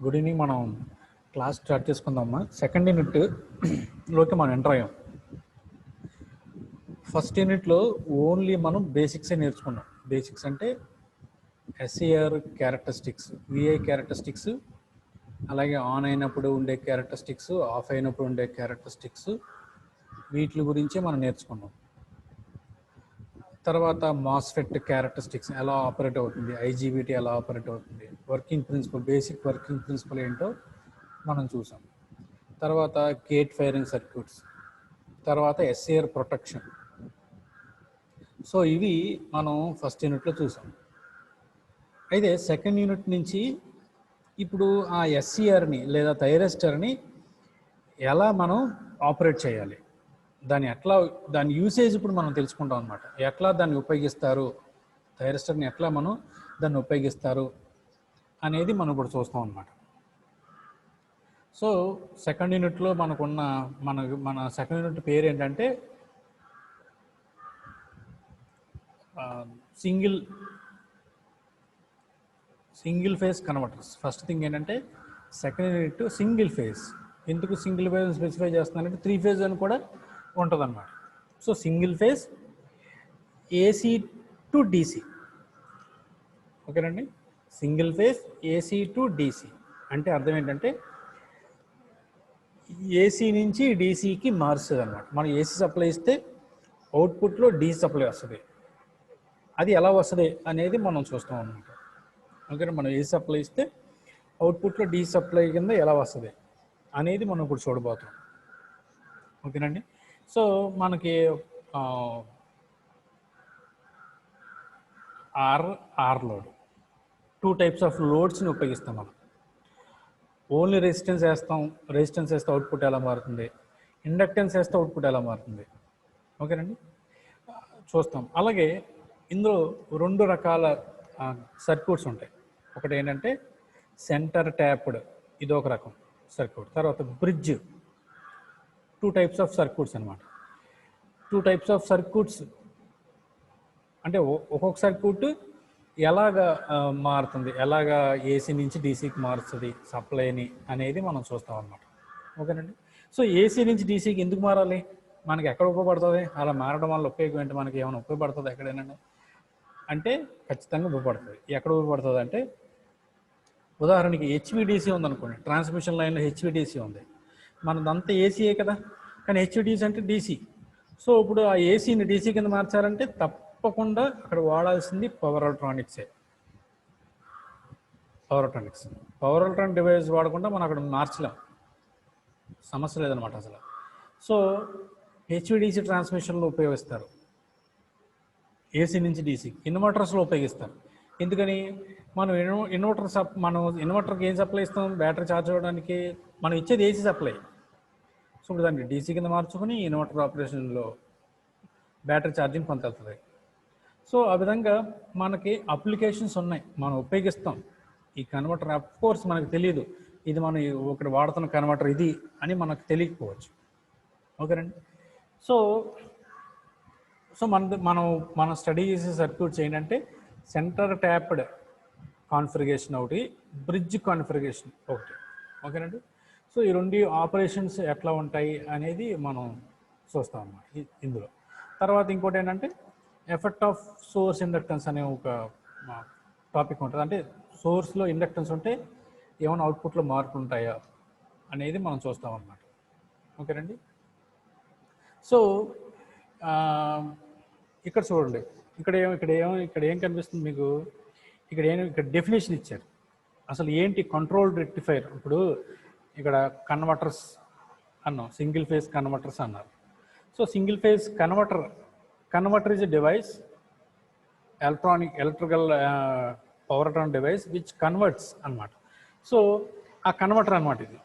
Good evening. మనం class start చేసుకుందామా. Second యూనిట్లోకి మనం ఎంటర్ అయ్యాం. ఫస్ట్ యూనిట్లో ఓన్లీ మనం బేసిక్సే నేర్చుకున్నాం. బేసిక్స్ అంటే ఎస్ఏఆర్ క్యారెక్టరిస్టిక్స్, విఐ క్యారెక్టరిస్టిక్స్, అలాగే ఆన్ అయినప్పుడు ఉండే క్యారెక్టరిస్టిక్స్, ఆఫ్ అయినప్పుడు ఉండే క్యారెక్టరిస్టిక్స్, వీటి గురించే మనం నేర్చుకున్నాం. తర్వాత మాస్ఫెట్ క్యారెక్టరిస్టిక్స్ ఎలా ఆపరేట్ అవుతుంది, ఐజీబీటీ ఎలా ఆపరేట్ అవుతుంది, working principle, basic working principle ఏంటో మనం చూసాం. తర్వాత గేట్ ఫైరింగ్ సర్క్యూట్స్, తర్వాత ఎస్ఏఆర్ ప్రొటెక్షన్. సో ఇవి మనం ఫస్ట్ యూనిట్లో చూసాం. అయితే సెకండ్ యూనిట్ నుంచి ఇప్పుడు ఆ ఎస్సీఆర్ని లేదా థైరిస్టర్ని ఎలా మనం ఆపరేట్ చేయాలి, దాని యూసేజ్ ఇప్పుడు మనం తెలుసుకుంటాం అనమాట. ఎట్లా దాన్ని ఉపయోగిస్తారు, థైరిస్టర్ని ఎట్లా మనం దాన్ని ఉపయోగిస్తారు అనేది మనం ఇప్పుడు చూస్తాం అనమాట. సో సెకండ్ యూనిట్లో మనకున్న మన సెకండ్ యూనిట్ పేరు ఏంటంటే single phase converters. First thing ఏంటంటే సెకండ్ యూనిట్ సింగిల్ ఫేజ్. ఎందుకు సింగిల్ ఫేజ్ స్పెసిఫై చేస్తున్నానంటే 3 ఫేజ్ అని కూడా ఉంటుంది అన్నమాట. So single phase AC to DC. ఓకేనండి, single phase AC to DC అంటే అర్థం ఏంటంటే ఏసీ నుంచి డీసీకి మారుస్తుంది అనమాట. మనం ఏసీ సప్లై ఇస్తే అవుట్పుట్లో డీసీ సప్లై వస్తుంది. అది ఎలా వస్తుంది అనేది మనం చూస్తాం అన్నమాట. ఓకేనా, మనం ఏసీ సప్లై ఇస్తే అవుట్పుట్లో డీసీ సప్లై కింద ఎలా వస్తుంది అనేది మనం ఇప్పుడు చూడబోతాం. ఓకేనండి. సో మనకి ఆర్ లోడ్, 2 టైప్స్ ఆఫ్ లోడ్స్ని ఉపయోగిస్తాం మనం. ఓన్లీ రెసిస్టెన్స్ వేస్తే అవుట్పుట్ ఎలా మారుతుంది, ఇండక్టెన్స్ వేస్తే అవుట్పుట్ ఎలా మారుతుంది, ఓకేనండి, చూస్తాం. అలాగే ఇందులో 2 రకాల సర్క్యూట్స్ ఉంటాయి. ఒకటి ఏంటంటే సెంటర్ ట్యాప్డ్, ఇది ఒక రకం సర్క్యూట్. తర్వాత బ్రిడ్జ్, 2 టైప్స్ ఆఫ్ సర్క్యూట్స్ అనమాట. 2 టైప్స్ ఆఫ్ సర్క్యూట్స్ అంటే ఒక్కొక్క సర్క్యూట్ ఎలాగా మారుతుంది, ఎలాగా ఏసీ నుంచి డీసీకి మారుతుంది సప్లైని అనేది మనం చూస్తాం అన్నమాట. ఓకేనండి. సో ఏసీ నుంచి డీసీకి ఎందుకు మారాలి, మనకి ఎక్కడ ఉపయోగపడుతుంది, అలా మారడం వల్ల ఉపయోగం ఏంటి, మనకి ఏమైనా ఉపయోగపడుతుంది ఎక్కడైనా అంటే ఖచ్చితంగా ఉపయోగపడుతుంది. ఎక్కడ ఉపయోగపడుతుంది అంటే ఉదాహరణకి హెచ్విడిసి ఉందనుకోండి, ట్రాన్స్మిషన్ లైన్లో హెచ్విడిసి ఉంది, మనదంతా ఏసీయే కదా, కానీ హెచ్విడిసి అంటే డీసీ. సో ఇప్పుడు ఆ ఏసీని డీసీ కింద మార్చాలంటే తప్పకుండా అక్కడ వాడాల్సింది పవర్ ఎలక్ట్రానిక్స్ డివైస్ వాడకుండా మనం అక్కడ మార్చలేం, సమస్య లేదనమాట అసలు. సో హెచ్విడిసి ట్రాన్స్మిషన్లో ఉపయోగిస్తారు, ఏసీ నుంచి డీసీ. ఇన్వర్టర్స్లో ఉపయోగిస్తారు. ఎందుకని, మనం ఇన్వర్టర్కి ఏం సప్లై ఇస్తాం, బ్యాటరీ ఛార్జ్ అవ్వడానికి మనం ఇచ్చేది ఏసీ సప్లై. సో ఇప్పుడు దాన్ని డీసీ కింద మార్చుకొని ఇన్వర్టర్ ఆపరేషన్లో బ్యాటరీ ఛార్జింగ్ కొంత వెళ్తుంది. సో ఆ విధంగా మనకి అప్లికేషన్స్ ఉన్నాయి, మనం ఉపయోగిస్తాం ఈ కన్వర్టర్. అఫ్ కోర్స్ మనకు తెలియదు ఇది మనం ఒకటి వాడుతున్న కన్వర్టర్ ఇది అని మనకు తెలియకపోవచ్చు. ఓకేనండి. సో మనం స్టడీ చేసే సర్క్యూట్స్ ఏంటంటే సెంటర్ ట్యాప్డ్ కాన్ఫిగరేషన్ ఒకటి, బ్రిడ్జ్ కాన్ఫిగరేషన్ ఒకటి. ఓకేనండి. సో ఈ 2 ఆపరేషన్స్ ఎట్లా ఉంటాయి అనేది మనం చూస్తాం అన్నమాట ఇందులో. తర్వాత ఇంకోటి ఏంటంటే ఎఫెక్ట్ ఆఫ్ సోర్స్ ఇండక్టెన్స్ అనే ఒక టాపిక్ ఉంటుంది. అంటే సోర్స్లో ఇండక్టెన్స్ ఉంటే ఏమైనా అవుట్పుట్లో మార్పులు ఉంటాయా అనేది మనం చూస్తాం అన్నమాట. ఓకేనండి. సో ఇక్కడ చూడండి, ఇక్కడ ఏం కనిపిస్తుంది మీకు, ఇక్కడ డెఫినేషన్ ఇచ్చారు. అసలు ఏంటి కంట్రోల్ రెక్టిఫైర్. ఇప్పుడు ఇక్కడ కన్వర్టర్స్ అన్నాం, సింగిల్ ఫేజ్ కన్వర్టర్స్ అన్నారు. So single phase converter is a device, electrical power electronic device which converts అన్నమాట. సో ఆ కన్వర్టర్ అన్నమాట ఇది.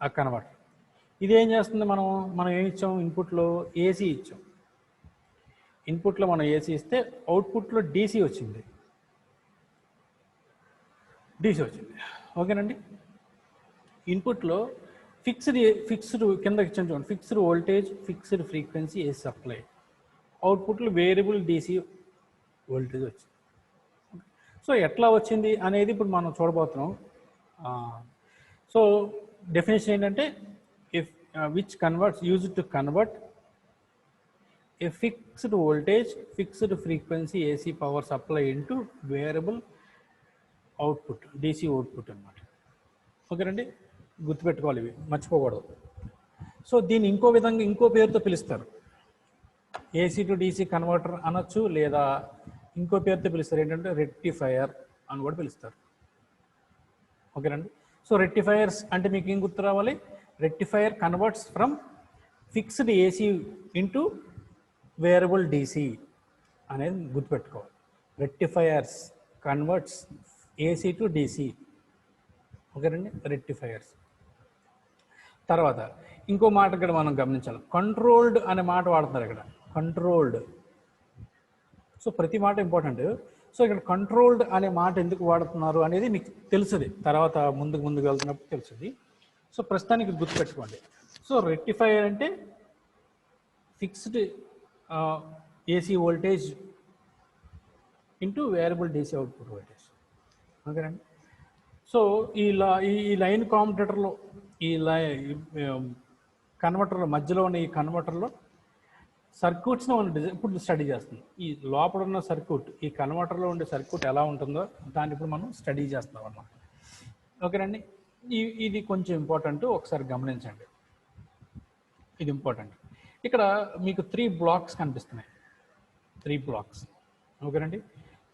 ఆ కన్వర్టర్ ఇది ఏం చేస్తుంది, మనం ఏమి ఇచ్చాం, ఇన్పుట్లో ఏసీ ఇచ్చాం. ఇన్పుట్లో మనం ఏసీ ఇస్తే అవుట్పుట్లో డీసీ వచ్చింది. ఓకేనండి. ఇన్పుట్లో ఫిక్స్డ్ కింద ఇచ్చాం చూడండి, fixed voltage, fixed frequency AC supply. అవుట్పుట్లో వేరియబుల్ డీసీ వోల్టేజ్ వచ్చింది. సో ఎట్లా వచ్చింది అనేది ఇప్పుడు మనం చూడబోతున్నాం. సో డెఫినేషన్ ఏంటంటే if which converts use to convert A fixed voltage fixed frequency AC power supply into variable output DC output అనమాట. ఓకేనండి, గుర్తుపెట్టుకోవాలి, ఇవి మర్చిపోకూడదు. సో దీన్ని ఇంకో విధంగా ఇంకో పేరుతో పిలుస్తారు, ఏసీ టు డీసీ కన్వర్టర్ అనొచ్చు, లేదా ఇంకో పేరుతో పిలుస్తారు ఏంటంటే రెక్టిఫైయర్ అని కూడా పిలుస్తారు. ఓకేనండి. సో రెక్టిఫైయర్స్ అంటే మీకు ఏం గుర్తు రావాలి, rectifier converts from fixed AC into variable DC అనేది గుర్తుపెట్టుకోవాలి. Rectifiers converts AC to DC. ఓకేనండి, రెక్టిఫైయర్స్. తర్వాత ఇంకో మాట ఇక్కడ మనం గమనించాలి, కంట్రోల్డ్ అనే మాట వాడుతున్నారు ఇక్కడ, కంట్రోల్డ్. సో ప్రతి మాట ఇంపార్టెంట్. సో ఇక్కడ కంట్రోల్డ్ అనే మాట ఎందుకు వాడుతున్నారు అనేది మీకు తెలుసుది, తర్వాత ముందుకు వెళ్తున్నప్పుడు తెలుసుది. సో ప్రస్తుతానికి గుర్తుపెట్టుకోండి. సో రెక్టిఫైయర్ అంటే fixed AC voltage into variable DC output voltage. ఓకేనండి. సో ఈ లైన్ కాంపిటేటర్లో ఈ కన్వర్టర్ల మధ్యలో ఉన్న ఈ కన్వర్టర్లో సర్క్యూట్స్ని మనం ఇప్పుడు స్టడీ చేస్తున్నాం. ఈ లోపల ఉన్న సర్క్యూట్, ఈ కన్వర్టర్లో ఉండే సర్క్యూట్ ఎలా ఉంటుందో దాన్ని ఇప్పుడు మనం స్టడీ చేస్తున్నాం అన్నమాట. ఓకేనండి. ఇది కొంచెం ఇంపార్టెంట్, ఒకసారి గమనించండి, ఇది ఇంపార్టెంట్. ఇక్కడ మీకు 3 బ్లాక్స్ కనిపిస్తున్నాయి, 3 బ్లాక్స్. ఓకేనండి.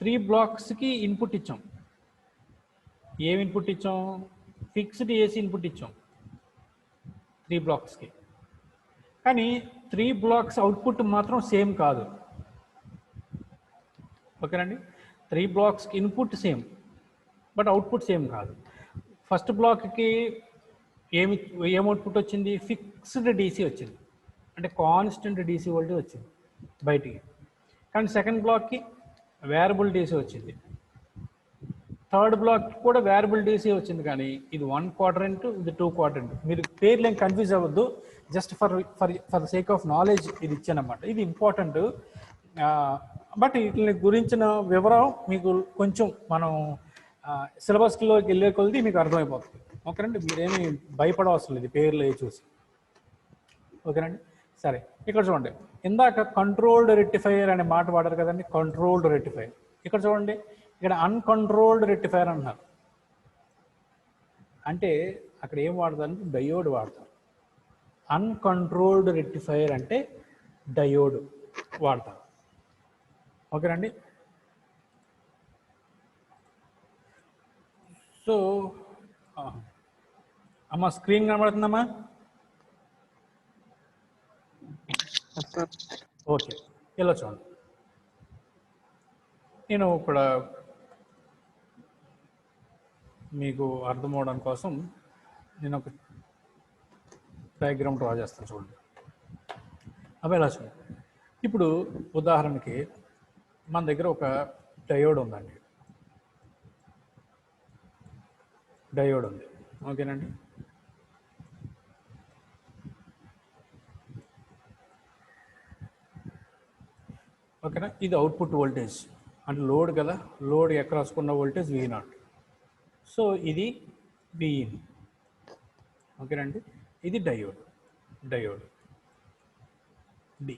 3 బ్లాక్స్కి ఇన్పుట్ ఇచ్చాం. ఏం ఇన్పుట్ ఇచ్చాం, ఫిక్స్డ్ ఏసీ ఇన్పుట్ ఇచ్చాం 3 బ్లాక్స్కి. కానీ 3 బ్లాక్స్ అవుట్పుట్ మాత్రం సేమ్ కాదు. ఓకేనండి. 3 బ్లాక్స్కి input same, but output same కాదు. ఫస్ట్ బ్లాక్కి ఏం అవుట్పుట్ వచ్చింది, ఫిక్స్డ్ డీసీ వచ్చింది, అంటే కాన్స్టెంట్ డీసీ వోల్టేజ్ వచ్చింది బయటికి. కానీ సెకండ్ బ్లాక్కి వేరియబుల్ డీసీ వచ్చింది. థర్డ్ బ్లాక్ కూడా వేరియబుల్ డీసీ వచ్చింది, కానీ ఇది 1 క్వాడ్రంట్, ఇది 2 క్వాడ్రంట్. మీరు పేర్లు ఏం కన్ఫ్యూజ్ అవ్వద్దు, just for sake of knowledge ఇది ఇచ్చానమాట. ఇది ఇంపార్టెంట్, బట్ వీటిని గురించిన వివరం మీకు కొంచెం మనం సిలబస్లోకి వెళ్ళే కొద్ది మీకు అర్థమైపోతుంది. ఓకేనండి, మీరేమి భయపడవలసిన లేదు పేర్లు చూసి. ఓకేనండి. సరే, ఇక్కడ చూడండి, ఇందాక కంట్రోల్డ్ రెక్టిఫైయర్ అనే మాట వాడారు కదండి, కంట్రోల్డ్ రెక్టిఫైయర్. ఇక్కడ చూడండి, ఇక్కడ అన్కంట్రోల్డ్ రెక్టిఫైయర్ అంటున్నారు. అంటే అక్కడ ఏం వాడతారంటే డయోడ్ వాడతారు. అన్కంట్రోల్డ్ రెక్టిఫైయర్ అంటే డయోడ్ వాడతారు. ఓకేనండి. సో అమ్మ స్క్రీన్ కనబడుతుందమ్మా? ఓకే, ఇలా చూడండి. నేను ఇక్కడ మీకు అర్థం అవడం కోసం నేను ఒక డయాగ్రామ్ డ్రా చేస్తాను, చూడండి. అవి ఎలా చూడండి. ఇప్పుడు ఉదాహరణకి మన దగ్గర ఒక డయోడ్ ఉందండి, డయోడ్ ఉంది. ఓకేనండి. ఓకేనా, ఇది అవుట్పుట్ వోల్టేజ్ అంటే లోడ్ కదా, లోడ్ అక్రాస్ ఉన్న వోల్టేజ్ V0. సో ఇది Vin. ఓకేనండి. ఇది డయోడ్ D.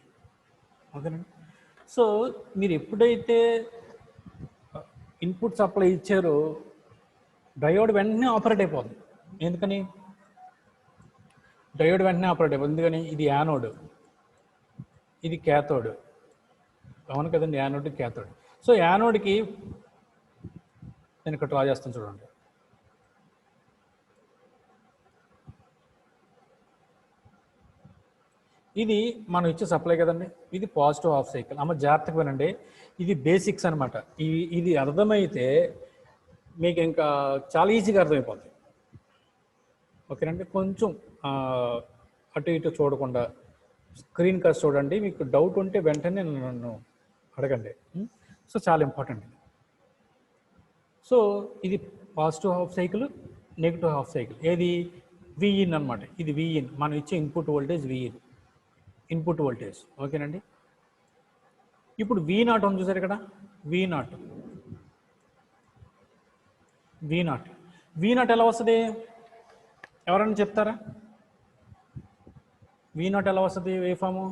ఓకేనండి. సో మీరు ఎప్పుడైతే ఇన్పుట్ సప్లై ఇచ్చారో డయోడ్ వెంటనే ఆపరేట్ అయిపోతుంది. ఎందుకని డయోడ్ వెంటనే ఆపరేట్ అయిపోతుంది? ఎందుకని ఇది యానోడ్, ఇది క్యాథోడ్. అవును కదండి, యానోడ్ క్యాథోడ్. సో యానోడ్కి నేను ఇక్కడ డ్రా చేస్తాను, చూడండి. ఇది మనం ఇచ్చే సప్లై కదండి, ఇది పాజిటివ్ హాఫ్ సైకిల్. అమ్మ జాగ్రత్తగా వినండి, ఇది బేసిక్స్ అనమాట. ఇది అర్థమైతే మీకు ఇంకా చాలా ఈజీగా అర్థమైపోతుంది. ఓకేనండి. కొంచెం అటు ఇటు చూడకుండా స్క్రీన్ కాస్ట్ చూడండి. మీకు డౌట్ ఉంటే వెంటనే నన్ను అడగండి. సో చాలా ఇంపార్టెంట్. సో ఇది positive half cycle, negative half cycle. ఏది Vin అనమాట. ఇది Vin, మనం ఇచ్చే input voltage Vin, input voltage. ఓకేనండి. ఇప్పుడు V0 ఉంది చూసారు ఇక్కడ, V0. V0. V0 ఎలా వస్తుంది? ఎవరైనా చెప్తారా? V0 ఎలా వస్తుంది వేవ్ ఫాము?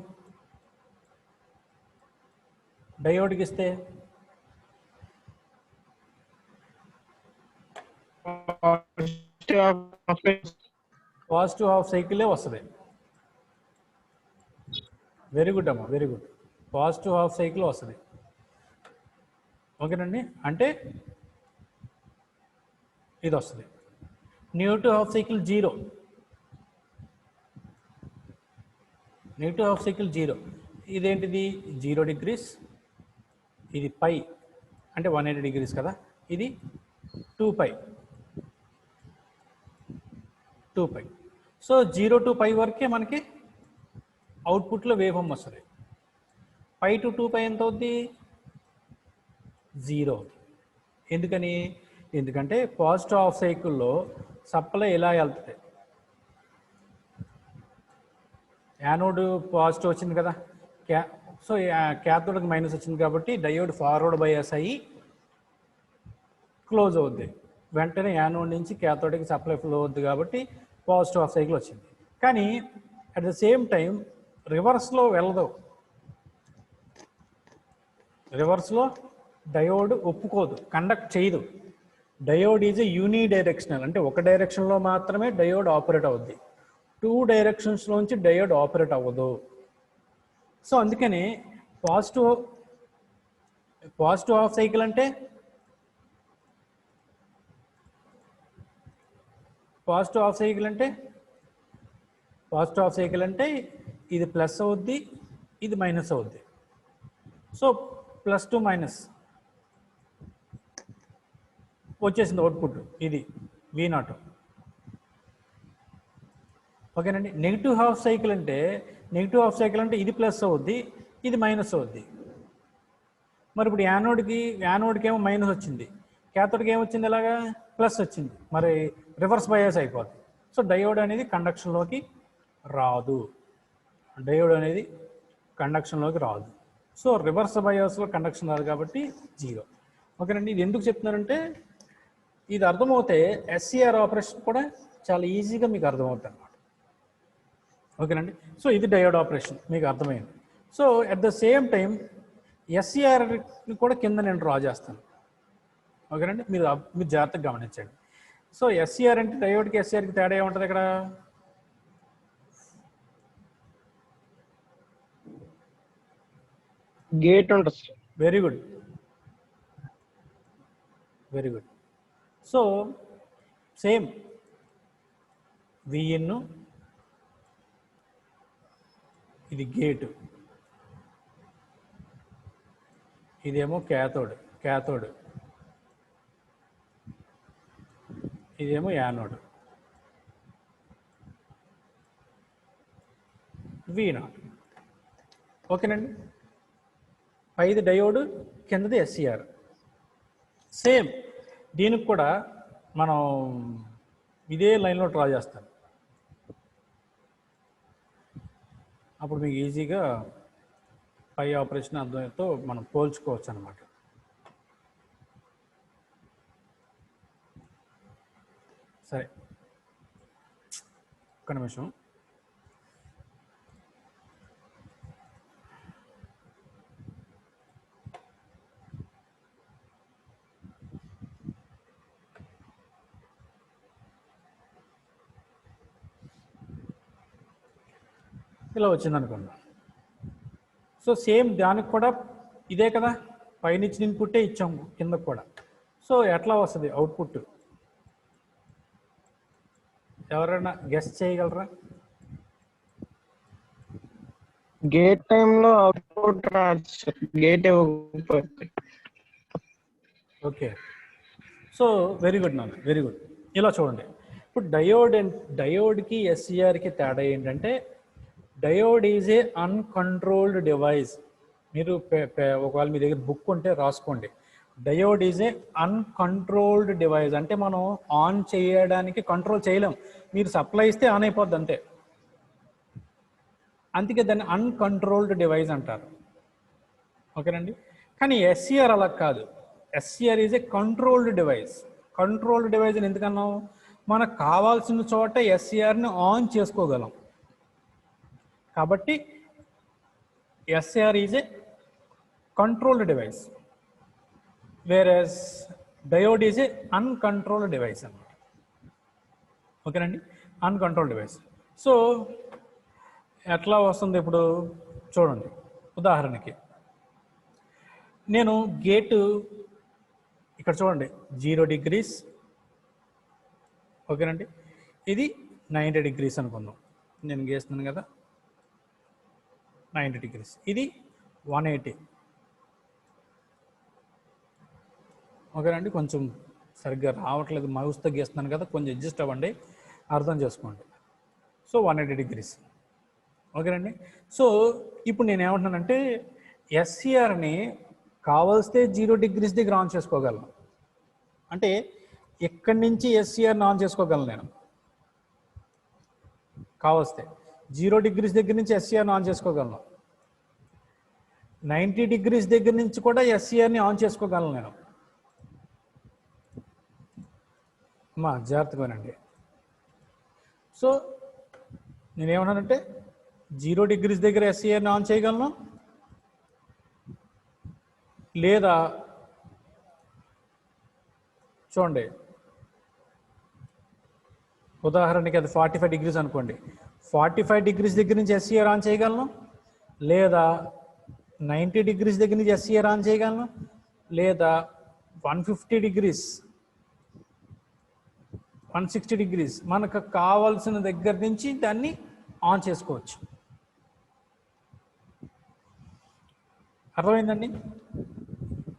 డయోడ్కి ఇస్తే పాజిటివ్ హాఫ్ సైకిలే వస్తుంది. వెరీ గుడ్ అమ్మా, very good. Positive half cycle వస్తుంది. ఓకేనండి, అంటే ఇది వస్తుంది. Negative half cycle 0. Negative half cycle 0. ఇదేంటిది? 0 degrees. ఇది పై అంటే 180 degrees కదా. ఇది 2π. సో 0 to π వరకే మనకి అవుట్పుట్లో వేవ్ ఫామ్ వస్తుంది. π to 2π ఎంత అవుద్ది? 0 అవుతుంది. ఎందుకని? ఎందుకంటే పాజిటివ్ హాఫ్ సైకిల్లో సప్లై ఇలా వెళ్తుంది. యానోడ్ పాజిటివ్ వచ్చింది కదా, సో క్యాథోడ్కి మైనస్ వచ్చింది కాబట్టి డయోడ్ ఫార్వర్డ్ బయాస్ అయ్యి క్లోజ్ అవుద్ది. వెంటనే యానోడ్ నుంచి క్యాథోడ్కి సప్లై ఫ్లో అవుద్ది కాబట్టి పాజిటివ్ హాఫ్ సైకిల్ వచ్చింది. కానీ అట్ ద సేమ్ టైం రివర్స్లో వెళ్ళదు. రివర్స్లో డయోడ్ ఒప్పుకోదు, కండక్ట్ చేయదు. Diode is a uni directional, అంటే ఒక డైరెక్షన్లో మాత్రమే డయోడ్ ఆపరేట్ అవుద్ది. 2 డైరెక్షన్స్లోంచి డయోడ్ ఆపరేట్ అవ్వదు. సో అందుకని పాజిటివ్ హాఫ్ సైకిల్ అంటే పాజిటివ్ హాఫ్ సైకిల్ అంటే ఇది ప్లస్ అవుద్ది, ఇది మైనస్ అవుద్ది. సో ప్లస్ టు మైనస్ వచ్చేసింది అవుట్పుట్, ఇది V0. ఓకేనండి. నెగిటివ్ హాఫ్ సైకిల్ అంటే ఇది ప్లస్ అవుద్ది, ఇది మైనస్ అవుద్ది. మరి ఇప్పుడు యానోడ్కి ఏమో మైనస్ వచ్చింది, క్యాథోడ్కి ఏమొచ్చింది? ఇలాగా ప్లస్ వచ్చింది. మరి రివర్స్ బయాస్ అయిపోద్ది. సో డయోడ్ అనేది కండక్షన్లోకి రాదు. సో రివర్స్ బయాస్లో కండక్షన్ రాదు కాబట్టి 0. ఓకేనండి. ఇది ఎందుకు చెప్తున్నారంటే ఇది అర్థమవుతే SCR ఆపరేషన్ కూడా చాలా ఈజీగా మీకు అర్థమవుతుంది అన్నమాట. ఓకేనండి. సో ఇది డయోడ్ ఆపరేషన్ మీకు అర్థమైంది. So at the same time SCRని కూడా కింద నేను డ్రా చేస్తాను. ఓకేనండి, మీరు జాగ్రత్తగా గమనించండి. సో SCR అంటే డయోడ్కి SCRకి తేడా ఏముంటుంది ఇక్కడ? గేట్ ఉంటుంది. Very good. So same Vin, ఇది గేటు, ఇదేమో క్యాథోడ్, ఇదేమో యానోడ్. V0. ఓకేనండి. పైది డయోడ్, కిందది SCR. సేమ్ దీనికి కూడా మనం ఇదే లైన్లో డ్రా చేస్తాం. అప్పుడు మీకు ఈజీగా పై ఆపరేషన్ అర్థంతో మనం పోల్చుకోవచ్చు అన్నమాట. సరే, ఒక్క నిమిషం. ఇలా వచ్చింది అనుకోండి. సో సేమ్ దానికి కూడా ఇదే కదా, పైనుంచి ఇన్పుట్టే ఇచ్చాము కిందకు కూడా. సో ఎట్లా వస్తుంది అవుట్పుట్? ఎవరైనా గెస్ చేయగలరా? గేట్ టైంలో output gate okay. So very good నాన్న, వెరీ గుడ్. ఇలా చూడండి, ఇప్పుడు డయోడ్కి SCRకి తేడా ఏంటంటే diode is a uncontrolled device. మీరు ఒకవేళ మీ దగ్గర బుక్ ఉంటే రాసుకోండి. Diode is a uncontrolled device, అంటే మనం ఆన్ చేయడానికి కంట్రోల్ చేయలేం. మీరు సప్లై ఇస్తే ఆన్ అయిపోద్ది అంతే. అందుకే దాన్ని అన్కంట్రోల్డ్ డివైస్ అంటారు. ఓకేనండి. కానీ SCR అలా కాదు. SCR is a controlled device. Control device అని ఎందుకన్నాం? మనకు కావాల్సిన చోట ఎస్ఏఆర్ని ఆన్ చేసుకోగలం కాబట్టి SAR is a controlled device, whereas diode is a uncontrolled device అన్నమాట. ఓకేనండి, అన్కంట్రోల్డ్ డివైస్. సో ఎట్లా వస్తుంది ఇప్పుడు చూడండి. ఉదాహరణకి నేను గేటు ఇక్కడ చూడండి 0 degrees, ఓకేనండి, ఇది 90 degrees అనుకుందాం. నేను గీస్తున్నాను కదా 90 degrees, ఇది 180. ఓకేనండి, కొంచెం సరిగ్గా రావట్లేదు, మౌస్తో గీస్తున్నాను కదా, కొంచెం అడ్జస్ట్ అవ్వండి, అర్థం చేసుకోండి. సో 180 degrees, ఓకేనండి. సో ఇప్పుడు నేను ఏమంటున్నానంటే ఎస్సీఆర్ని కావలిస్తే 0 degrees దగ్గర ఆన్ చేసుకోగలను. అంటే ఇక్కడి నుంచి ఎస్సీఆర్ని ఆన్ చేసుకోగలను నేను కావలిస్తే. 0 degrees దగ్గర నుంచి ఎస్సీఆర్ని ఆన్ చేసుకోగలను. 90 degrees దగ్గర నుంచి కూడా ఎస్సీఆర్ని ఆన్ చేసుకోగలను నేను. మా జాగ్రత్తగానండి. సో నేనేమన్నానంటే 0 degrees దగ్గర ఎస్సీఆర్ని ఆన్ చేయగలను, లేదా చూడండి ఉదాహరణకి అది 45 degrees అనుకోండి, 45 degrees దగ్గర నుంచి ఎస్సీఆర్ ఆన్ చేయగలను, లేదా 90 degrees దగ్గర నుంచి ఎస్సీఆర్ ఆన్ చేయగలను, లేదా 150 degrees 160 degrees మనకు కావాల్సిన దగ్గర నుంచి దాన్ని ఆన్ చేసుకోవచ్చు. అర్థమైందండి?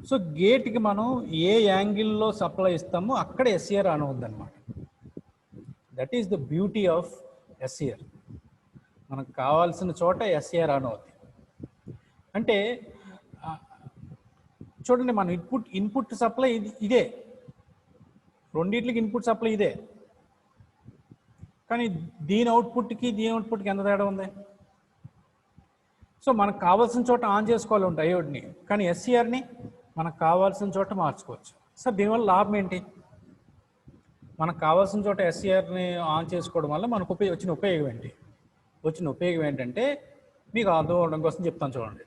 సో గేట్కి మనం ఏ యాంగిల్లో సప్లై ఇస్తామో అక్కడ ఎస్సీఆర్ ఆన్ అవుద్ది అనమాట. That is the beauty of SCR. మనకు కావాల్సిన చోట ఎస్సీఆర్ ఆన్ అవుద్ది. అంటే చూడండి, మన ఇన్పుట్ సప్లై ఇదే, రెండిట్లకి ఇన్పుట్ సప్లై ఇదే, కానీ దీని అవుట్పుట్కి ఎంత తేడా ఉంది? సో మనకు కావాల్సిన చోట ఆన్ చేసుకోవాలి ఉంటాయి డయోడ్ని, కానీ ఎస్సీఆర్ని మనకు కావాల్సిన చోట మార్చుకోవచ్చు. సార్ దీనివల్ల లాభం ఏంటి? మనకు కావాల్సిన చోట ఎస్సీఆర్ని ఆన్ చేసుకోవడం వల్ల మనకు వచ్చిన ఉపయోగం ఏంటి? వచ్చిన ఉపయోగం ఏంటంటే మీకు అర్థం అవడం కోసం చెప్తాను చూడండి.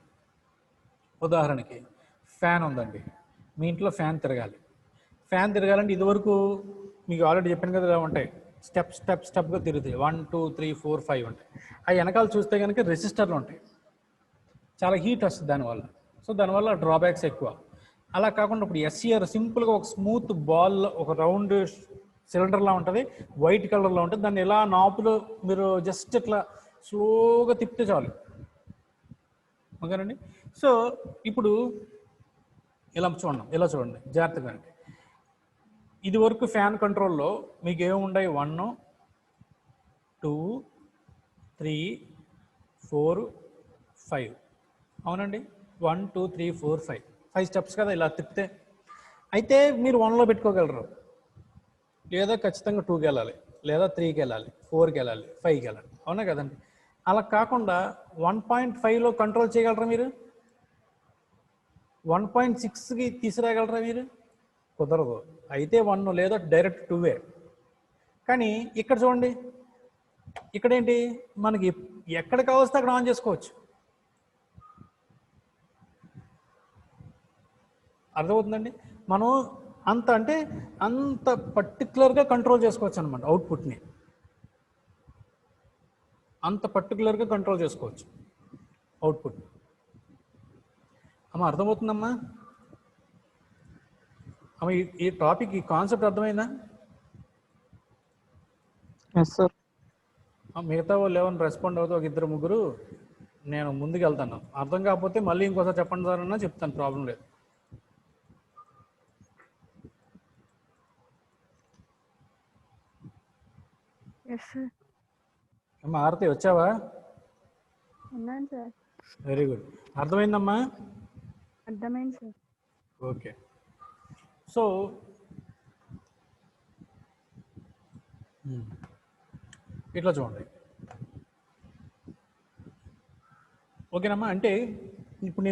ఉదాహరణకి ఫ్యాన్ ఉందండి, మీ ఇంట్లో ఫ్యాన్ తిరగాలి. ఫ్యాన్ తిరగాలంటే ఇదివరకు మీకు ఆల్రెడీ చెప్పాను కదా, ఇలా ఉంటాయి, స్టెప్గా తిరుగుతాయి, 1 2 3 4 5 ఉంటాయి. అవి వెనకాల చూస్తే కనుక రెసిస్టర్లు ఉంటాయి, చాలా హీట్ వస్తుంది దానివల్ల. సో దానివల్ల డ్రాబ్యాక్స్ ఎక్కువ. అలా కాకుండా ఇప్పుడు ఎస్సీఆర్ సింపుల్గా ఒక స్మూత్ బాల్, ఒక రౌండ్ సిలిండర్లా ఉంటుంది, వైట్ కలర్లో ఉంటుంది. దాన్ని ఎలా నాపులో మీరు జస్ట్ ఇట్లా స్లోగా తిప్పితే చాలు. ఓకేనండి? సో ఇప్పుడు ఇలా చూడండి జాగ్రత్తగా. అంటే ఇది వరకు ఫ్యాన్ కంట్రోల్లో మీకు ఏముంటాయి? 1 2 3 4 5, అవునండి, 1 2 3 4 5 స్టెప్స్ కదా ఇలా తిప్పితే. అయితే మీరు 1లో పెట్టుకోగలరు, లేదా ఖచ్చితంగా 2కి వెళ్ళాలి, లేదా 3కి వెళ్ళాలి, 4కి వెళ్ళాలి, 5కి వెళ్ళాలి, అవునా కదండి? అలా కాకుండా 1.5లో కంట్రోల్ చేయగలరా మీరు? 1.6కి తీసుకురాగలరా మీరు? కుదరదు. అయితే 1 లేదా డైరెక్ట్ 2వే. కానీ ఇక్కడ చూడండి, ఇక్కడేంటి, మనకి ఎక్కడ కావస్తే అక్కడ ఆన్ చేసుకోవచ్చు. అర్థమవుతుందండి? మనం అంత పర్టికులర్గా కంట్రోల్ చేసుకోవచ్చు అనమాట. అవుట్పుట్ని అంత పర్టికులర్గా కంట్రోల్ చేసుకోవచ్చు అవుట్పుట్. అమ్మా అర్థమవుతుందమ్మా? అమ్మ ఈ టాపిక్, ఈ కాన్సెప్ట్ అర్థమైందా? మిగతా వాళ్ళు ఏమైనా రెస్పాండ్ అవుతా, ఒక 2 3 నేను ముందుకు వెళ్తాను. అర్థం కాకపోతే మళ్ళీ ఇంకోసారి చెప్పండి సార్ అన్నా చెప్తాను, ప్రాబ్లం లేదు. అమ్మా ఆరతి వచ్చావా? ఉన్నాను సార్. Very good. అర్థమైందమ్మా? అర్థమైంది సార్. ఓకే. సో ఇట్లా చూడండి, ఓకేనమ్మా? అంటే ఇప్పుడు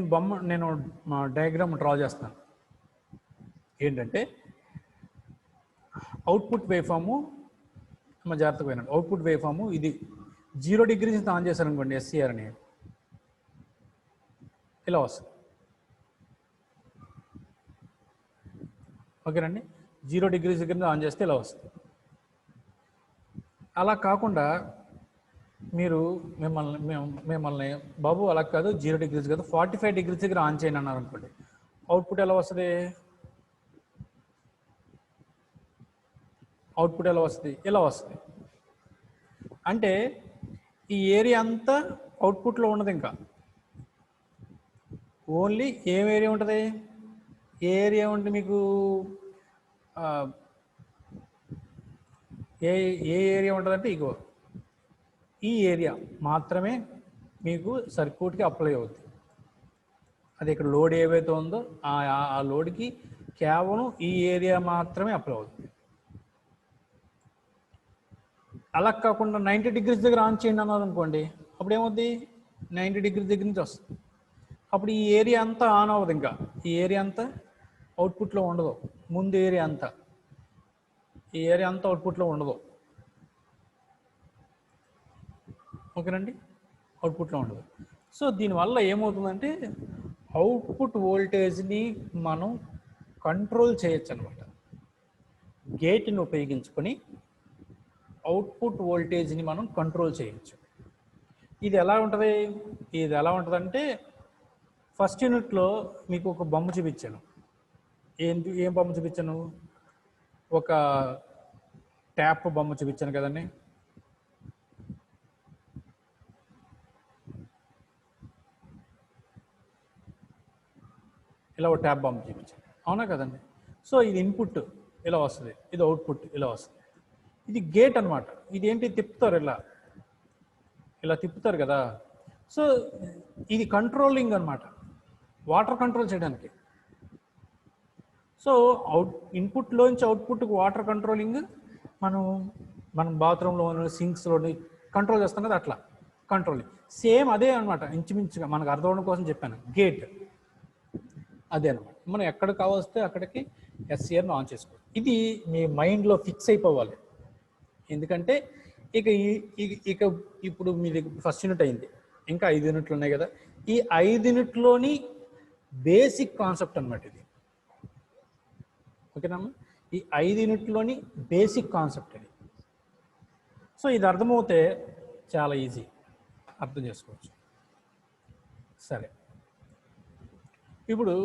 నేను మా డయాగ్రామ్ డ్రా చేస్తాను. ఏంటంటే అవుట్పుట్ వేవ్ ఫాము జాగ్రత్తగా వినండి. అవుట్పుట్ వేవ్ ఫాము ఇది 0 డిగ్రీస్ ఆన్ చేశారు అనుకోండి SCR అని ఇలా వస్తుంది. ఓకేనండి, 0 డిగ్రీస్ దగ్గర ఆన్ చేస్తే ఇలా వస్తుంది. అలా కాకుండా మీరు మిమ్మల్ని బాబు అలా కాదు 0 డిగ్రీస్ కాదు 45 డిగ్రీస్ దగ్గర ఆన్ చేయండి అన్నారు అనుకోండి, అవుట్పుట్ ఎలా వస్తుంది? అవుట్పుట్ ఎలా వస్తుంది? ఇలా వస్తుంది. అంటే ఈ ఏరియా అంతా అవుట్పుట్లో ఉన్నది. ఇంకా ఓన్లీ ఏం ఏరియా ఉంటుంది? ఏ ఏరియా ఉంటే మీకు ఏ ఏ ఏరియా ఉంటుందంటే ఇగో ఈ ఏరియా మాత్రమే మీకు సర్క్యూట్కి అప్లై అవుతుంది. అది ఇక్కడ లోడ్ ఏవైతే ఉందో ఆ లోడ్కి కేవలం ఈ ఏరియా మాత్రమే అప్లై అవుతుంది. అలా కాకుండా 90 డిగ్రీస్ దగ్గర ఆన్ చేయండి అన్నారు అనుకోండి, అప్పుడు ఏమవుద్ది? 90 డిగ్రీస్ దగ్గర నుంచి వస్తుంది. అప్పుడు ఈ ఏరియా అంతా ఆన్ అవ్వదు. ఇంకా ఈ ఏరియా అంతా అవుట్పుట్లో ఉండదు. ముందు ఏరియా అంతా, ఈ ఏరియా అంతా అవుట్పుట్లో ఉండదు. ఓకేనండి, అవుట్పుట్లో ఉండదు. సో దీనివల్ల ఏమవుతుందంటే అవుట్పుట్ వోల్టేజ్ని మనం కంట్రోల్ చేయొచ్చు అనమాట. గేట్ని ఉపయోగించుకొని అవుట్పుట్ వోల్టేజ్ని మనం కంట్రోల్ చేయొచ్చు. ఇది ఎలా ఉంటుంది? ఇది ఎలా ఉంటుందంటే ఫస్ట్ యూనిట్లో మీకు ఒక బొమ్మ చూపించాను. ఏం బొమ్మ చూపించాను? ఒక ట్యాప్ బొమ్మ చూపించాను కదండి. ఇలా ఒక ట్యాప్ బొమ్మ చూపించాను, అవునా కదండి. సో ఇది ఇన్పుట్ ఇలా వస్తుంది, ఇది అవుట్పుట్ ఇలా వస్తుంది. ఇది గేట్ అనమాట. ఇది ఏంటి? తిప్పుతారు, ఇలా తిప్పుతారు కదా. సో ఇది కంట్రోలింగ్ అనమాట, వాటర్ కంట్రోల్ చేయడానికి. సో ఇన్పుట్లోంచి అవుట్పుట్కి వాటర్ కంట్రోలింగ్ మనం బాత్రూంలో సింక్స్లోని కంట్రోల్ చేస్తాం కదా, అట్లా కంట్రోలింగ్. సేమ్ అదే అనమాట, ఇంచుమించుగా మనకు అర్థం అవడం కోసం చెప్పాను. గేట్ అదే అనమాట. మనం ఎక్కడ కావస్తే అక్కడికి SCRని ఆన్ చేసుకోవాలి. ఇది మీ మైండ్లో ఫిక్స్ అయిపోవాలి. ఎందుకంటే ఇక ఇప్పుడు మీ దగ్గర ఫస్ట్ యూనిట్ అయింది, ఇంకా 5 యూనిట్లు ఉన్నాయి కదా. ఈ 5 యూనిట్లోని బేసిక్ కాన్సెప్ట్ అనమాట ఇది. ఓకేనమ్మా, ఈ 5 యూనిట్లోని బేసిక్ కాన్సెప్ట్ ఇది. సో ఇది అర్థమవుతే చాలా ఈజీ, అర్థం చేసుకోవచ్చు. సరే, ఇప్పుడు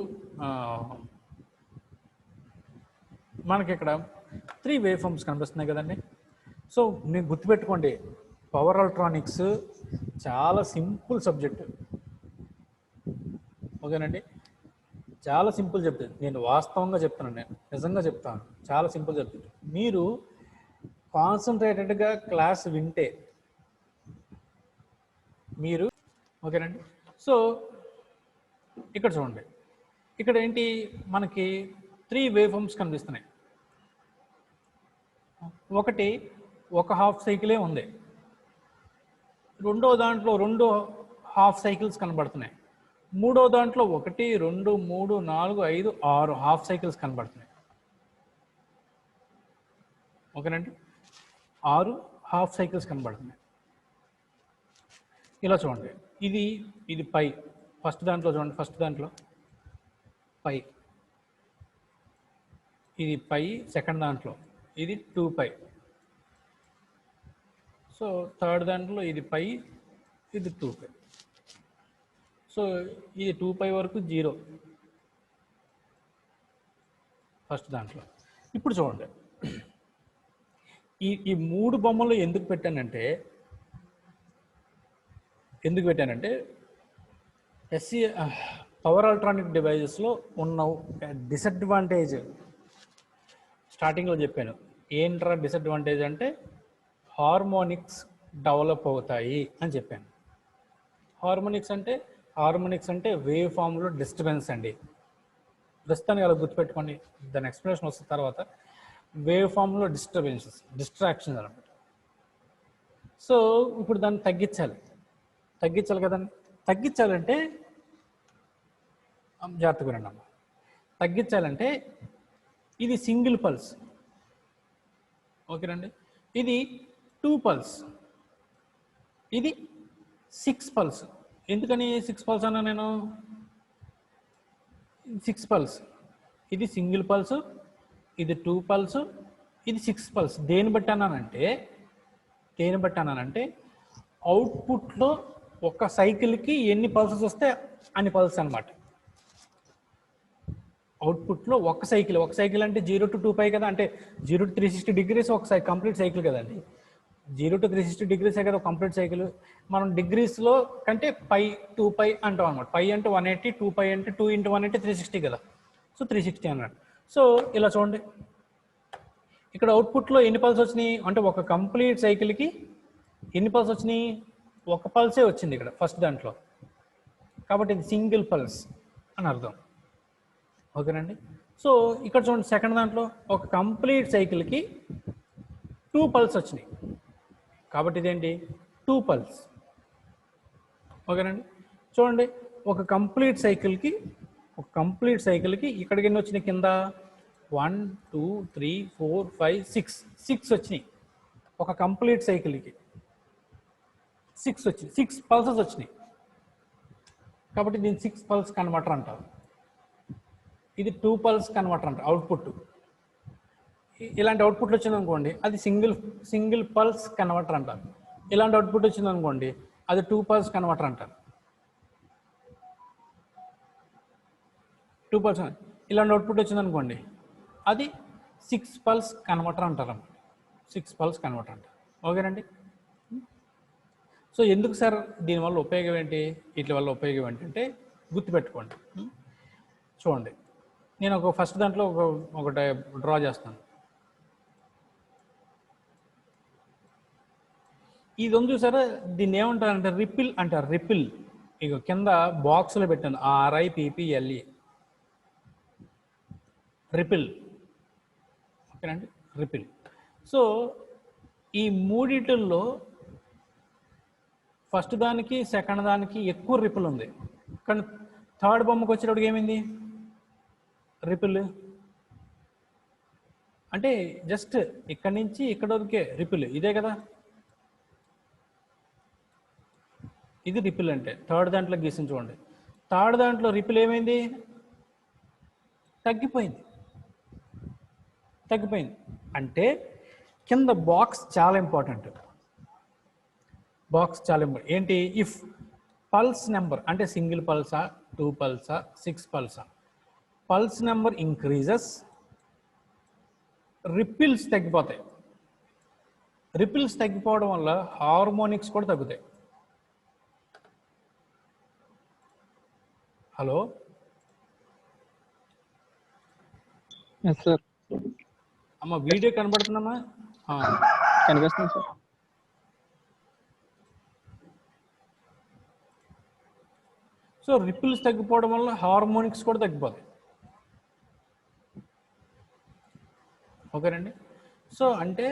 మనకి ఇక్కడ 3 వేవ్ ఫార్మ్స్ కనిపిస్తున్నాయి కదండి. సో మీరు గుర్తుపెట్టుకోండి, పవర్ ఎలక్ట్రానిక్స్ చాలా సింపుల్ సబ్జెక్ట్. ఓకేనండి, చాలా సింపుల్ సబ్జెక్ట్. నేను వాస్తవంగా చెప్తాను, నేను నిజంగా చెప్తాను, చాలా సింపుల్ సబ్జెక్ట్. మీరు కాన్సన్ట్రేటెడ్గా క్లాస్ వింటే మీరు ఓకేనండి. సో ఇక్కడ చూడండి, ఇక్కడ ఏంటి? మనకి 3 వేవ్ ఫార్మ్స్ కనిపిస్తున్నాయి. ఒకటి ఒక హాఫ్ సైకిలే ఉంది, రెండో దాంట్లో 2 హాఫ్ సైకిల్స్ కనబడుతున్నాయి, మూడో దాంట్లో 1 2 3 4 5 6 హాఫ్ సైకిల్స్ కనబడుతున్నాయి. ఓకేనండి, 6 హాఫ్ సైకిల్స్ కనబడుతున్నాయి. ఇలా చూడండి, ఇది పై. ఫస్ట్ దాంట్లో చూడండి, ఫస్ట్ దాంట్లో పై, ఇది పై. సెకండ్ దాంట్లో ఇది 2π. సో థర్డ్ దాంట్లో ఇది పై, ఇది 2π. సో ఇది 2π వరకు 0 ఫస్ట్ దాంట్లో. ఇప్పుడు చూడండి, ఈ 3 బొమ్మలు ఎందుకు పెట్టానంటే పవర్ ఎలక్ట్రానిక్ డివైజెస్లో ఉన్న డిసడ్వాంటేజ్ స్టార్టింగ్లో చెప్పాను. ఏంట్రా డిసడ్వాంటేజ్ అంటే హార్మోనిక్స్ డెవలప్ అవుతాయి అని చెప్పాను. హార్మోనిక్స్ అంటే వేవ్ ఫామ్లో డిస్టర్బెన్స్ అండి. ప్రస్తుతానికి అలా గుర్తుపెట్టుకోండి, దాని ఎక్స్ప్లెనేషన్ వస్తున్న తర్వాత. వేవ్ ఫామ్లో డిస్ట్రాక్షన్స్ అనమాట. సో ఇప్పుడు దాన్ని తగ్గించాలి కదండి. తగ్గించాలంటే జాగ్రత్తగా వినండి అమ్మ. తగ్గించాలంటే ఇది సింగిల్ పల్స్. ఓకేనండి. ఇది 2 పల్స్, ఇది 6 పల్స్. ఎందుకని 6 పల్స్ అన్నా నేను? 6 పల్స్, ఇది సింగిల్ పల్స్, ఇది 2 పల్స్, ఇది 6 పల్స్. దేని బట్టి అన్నానంటే అవుట్పుట్లో ఒక సైకిల్కి ఎన్ని పల్సెస్ వస్తే అన్ని పల్స్ అనమాట. అవుట్పుట్లో ఒక సైకిల్ అంటే 0 to 2π కదా, అంటే 0 to 360 degrees ఒక కంప్లీట్ సైకిల్ కదండి. 0 to 360 degrees కదా ఒక కంప్లీట్ సైకిల్. మనం డిగ్రీస్లో కంటే పై 2π అంటాం అనమాట. పై అంటే 180, 2π అంటే 2 into 1 అంటే 360 కదా. సో 360 అన్నాడు. సో ఇలా చూడండి, ఇక్కడ అవుట్పుట్లో ఎన్ని పల్స్ వచ్చినాయి అంటే ఒక కంప్లీట్ సైకిల్కి ఎన్ని పల్స్ వచ్చినాయి? ఒక పల్సే వచ్చింది ఇక్కడ ఫస్ట్ దాంట్లో, కాబట్టి ఇది సింగిల్ పల్స్ అని అర్థం. ఓకేనండి. సో ఇక్కడ చూడండి, సెకండ్ దాంట్లో ఒక కంప్లీట్ సైకిల్కి 2 పల్స్ వచ్చినాయి, కాబట్టి ఇదేంటి 2 పల్స్. ఓకేనండి. చూడండి, ఒక కంప్లీట్ సైకిల్కి ఇక్కడికి ఎన్ని వచ్చినాయి? కింద 1 2 3 4 5 6 వచ్చినాయి. ఒక కంప్లీట్ సైకిల్కి 6 వచ్చినాయి, 6 పల్సెస్ వచ్చినాయి, కాబట్టి దీన్ని 6 పల్స్ కన్వర్టర్ అంటారు. ఇది 2 పల్స్ కన్వర్టర్ అంటారు అవుట్పుట్. ఇలాంటి అవుట్పుట్ వచ్చింది అనుకోండి, అది సింగిల్ పల్స్ కన్వర్టర్ అంటారు. ఇలాంటి అవుట్పుట్ వచ్చింది అనుకోండి, అది 2 పల్స్ కన్వర్టర్ అంటారు. 2 పల్స్. ఇలాంటి అవుట్పుట్ వచ్చింది అనుకోండి, అది 6 పల్స్ కన్వర్టర్ అంటారు అన్నమాట. 6 పల్స్ కన్వర్టర్ అంటారు. ఓకేనండి. సో ఎందుకు సార్ దీనివల్ల ఉపయోగం ఏంటి, వీటి వల్ల ఉపయోగం ఏంటంటే గుర్తుపెట్టుకోండి. చూడండి, నేను ఒక ఫస్ట్ దాంట్లో ఒకటి డ్రా చేస్తాను. ఇది ఉంది చూసారా, దీన్ని ఏమంటారంటే రిపిల్ అంటారు. రిపిల్ ఇక కింద బాక్స్లో పెట్టాను, RIPPLE, రిపిల్. ఓకేనండి, రిపిల్. సో ఈ మూడిటిల్లో ఫస్ట్ దానికి సెకండ్ దానికి ఎక్కువ రిపిల్ ఉంది, కానీ థర్డ్ బొమ్మకు వచ్చేటప్పటికి ఏమైంది? రిపిల్ అంటే జస్ట్ ఇక్కడి నుంచి ఇక్కడ వరకే రిపిల్, ఇదే కదా. ఇది రిపిల్ అంటే. థర్డ్ దాంట్లో గీసింది చూడండి, థర్డ్ దాంట్లో రిపిల్ ఏమైంది? తగ్గిపోయింది. అంటే కింద బాక్స్ చాలా ఇంపార్టెంట్. ఏంటి? ఇఫ్ పల్స్ నెంబర్ అంటే single పల్సా, 2 పల్సా, 6 పల్సా, pulse number increases, ripples తగ్గిపోతాయి. రిపిల్స్ తగ్గిపోవడం వల్ల హార్మోనిక్స్ కూడా తగ్గుతాయి. హలో, సార్ అమ్మ వీడియో కనబడుతుందమ్మా? కనిపిస్తుంది సార్. సో రిపిల్స్ తగ్గిపోవడం వల్ల హార్మోనిక్స్ కూడా తగ్గిపోతాయి. ఓకేనండి. సో అంటే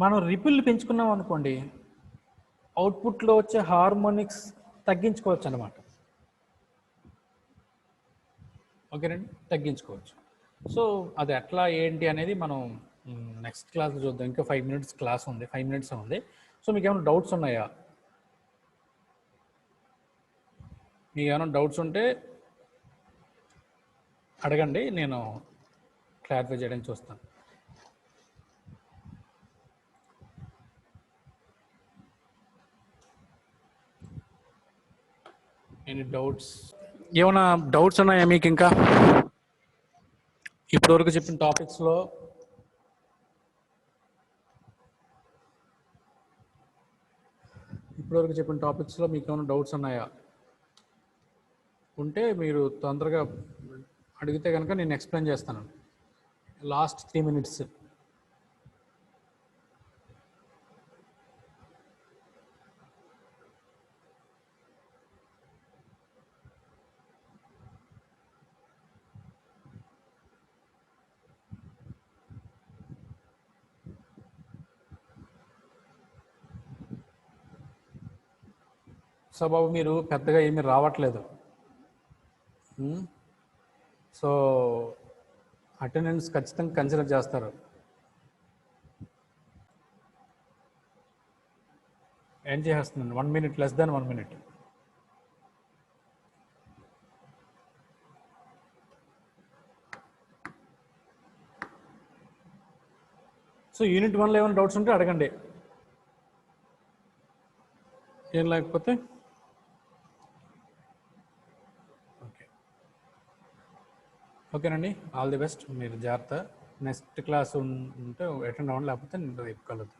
మనం రిపిల్ పెంచుకున్నాం అనుకోండి, అవుట్పుట్లో వచ్చే హార్మోనిక్స్ తగ్గించుకోవచ్చు అన్నమాట. ఓకేనండి, తగ్గించుకోవచ్చు. సో అది ఎట్లా ఏంటి అనేది మనం నెక్స్ట్ క్లాస్లో చూద్దాం. ఇంకా 5 minutes క్లాస్ ఉంది, 5 minutes ఉంది. సో మీకు ఏమైనా డౌట్స్ ఉన్నాయా? మీకు ఏమైనా డౌట్స్ ఉంటే అడగండి, నేను క్లారిఫై చేయడానికి చూస్తాను. Any doubts? ఏమైనా డౌట్స్ ఉన్నాయా మీకు? ఇంకా ఇప్పటివరకు చెప్పిన టాపిక్స్లో మీకు ఏమైనా డౌట్స్ ఉన్నాయా? ఉంటే మీరు తొందరగా అడిగితే కనుక నేను ఎక్స్ప్లెయిన్ చేస్తాను. Last 3 minutes. సో బాబు మీరు పెద్దగా ఏమీ రావట్లేదు. సో అటెండెన్స్ ఖచ్చితంగా కన్సిడర్ చేస్తారు. ఏం చేస్తున్నాను 1 minute, less than 1 minute. So unit 1లో ఏమైనా డౌట్స్ ఉంటే అడగండి. ఏం లేకపోతే ఓకే, ఓకేనండి. All the best. మీరు జాగ్రత్త. నెక్స్ట్ క్లాస్ ఉంటే అటెండ్ అవ్వండి, లేకపోతే రేపు కలుద్దాం.